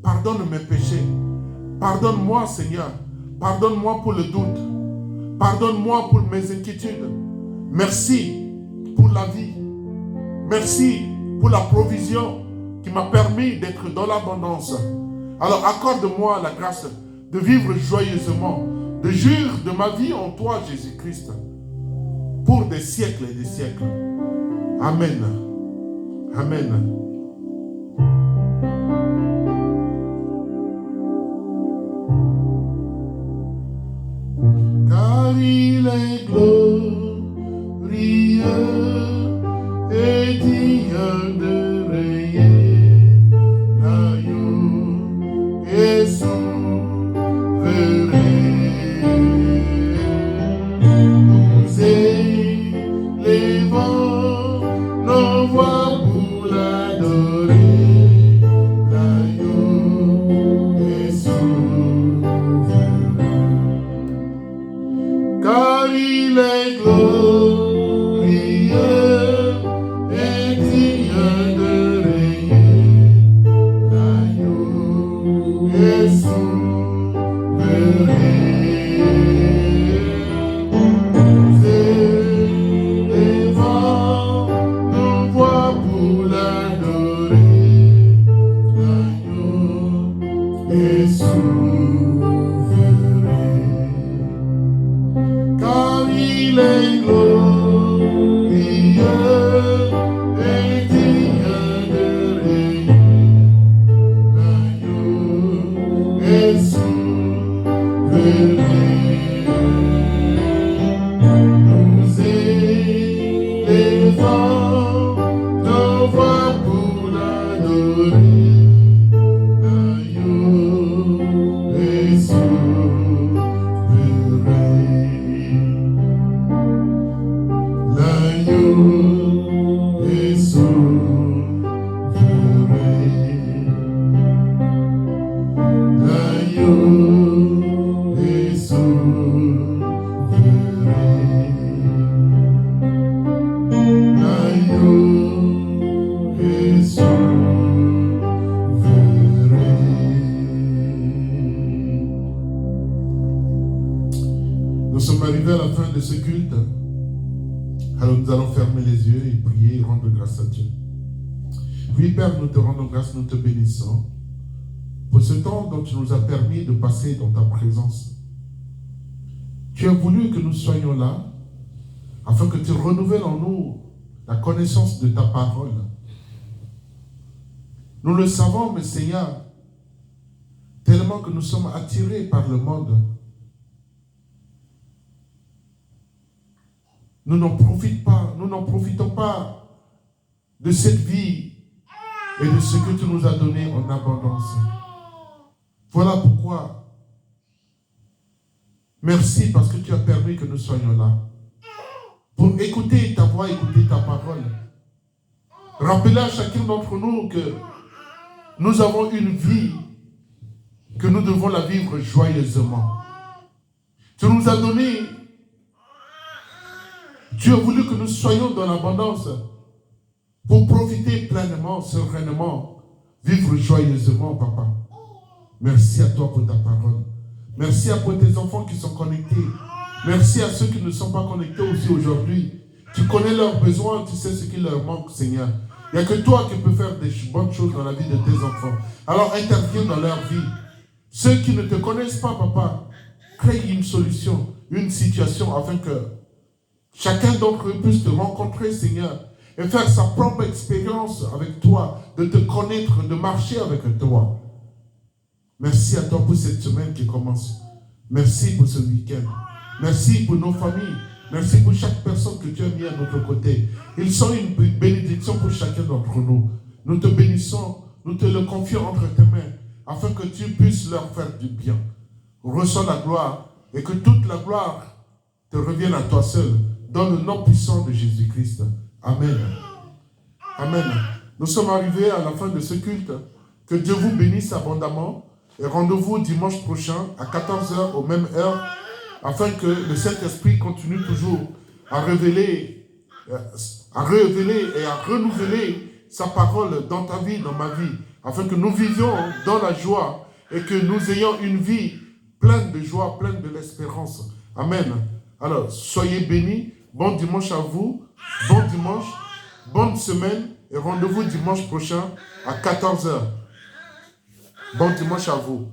Pardonne mes péchés. Pardonne-moi, Seigneur. Pardonne-moi pour le doute. Pardonne-moi pour mes inquiétudes. Merci pour la vie. Merci pour la provision qui m'a permis d'être dans l'abondance. Alors accorde-moi la grâce de vivre joyeusement, de jouir de ma vie en toi, Jésus-Christ, pour des siècles et des siècles. Amen. Amen. Car il est glorieux et digne de régner, l'agneau est souverain. Nous élevons nos voix pour l'adorer, l'agneau est souverain. Car il est glorieux et digne de régner, l'agneau est souverain. Nous élevons nos voix pour l'adorer, l'agneau est souverain. Car il est glorieux et digne de régner, l'agneau est souverain. Nous élevons nos voix pour l'adorer, l'agneau est souverain. L'agneau est souverain. L'agneau est souverain. L'agneau est souverain. Nous sommes arrivés à la fin de ce culte. Alors nous allons fermer les yeux et prier et rendre grâce à Dieu. Oui, Père, nous te rendons grâce, nous te bénissons pour ce temps dont tu nous as permis de passer dans ta présence. Tu as voulu que nous soyons là afin que tu renouvelles en nous la connaissance de ta parole. Nous le savons, mais Seigneur, tellement que nous sommes attirés par le monde, nous n'en profitons pas de cette vie et de ce que tu nous as donné en abondance. Voilà pourquoi, merci parce que tu as permis que nous soyons là. Pour écouter ta voix, écouter ta parole. Rappeler à chacun d'entre nous que nous avons une vie, que nous devons la vivre joyeusement. Tu nous as donné. Tu as voulu que nous soyons dans l'abondance pour profiter pleinement, sereinement, vivre joyeusement, Papa. Merci à toi pour ta parole. Merci à pour tes enfants qui sont connectés Merci à ceux qui ne sont pas connectés aussi aujourd'hui. Tu connais leurs besoins, tu sais ce qui leur manque, Seigneur. Il n'y a que toi qui peux faire des bonnes choses dans la vie de tes enfants. Alors interviens dans leur vie. Ceux qui ne te connaissent pas, papa, crée une solution, une situation afin que chacun d'entre eux puisse te rencontrer, Seigneur, et faire sa propre expérience avec toi, de te connaître, de marcher avec toi. Merci à toi pour cette semaine qui commence. Merci pour ce week-end. Merci pour nos familles. Merci pour chaque personne que tu as mis à notre côté. Ils sont une bénédiction pour chacun d'entre nous. Nous te bénissons, nous te le confions entre tes mains, afin que tu puisses leur faire du bien. Reçois la gloire et que toute la gloire te revienne à toi seul, dans le nom puissant de Jésus-Christ. Amen. Amen. Nous sommes arrivés à la fin de ce culte. Que Dieu vous bénisse abondamment. Et rendez-vous dimanche prochain à 14 h aux mêmes heures, afin que le Saint-Esprit continue toujours à révéler et à renouveler sa parole dans ta vie, dans ma vie, afin que nous vivions dans la joie et que nous ayons une vie pleine de joie, pleine de l'espérance. Amen. Alors, soyez bénis. Bon dimanche à vous. Bon dimanche. Bonne semaine. Et rendez-vous dimanche prochain à 14 h. Bon dimanche à vous.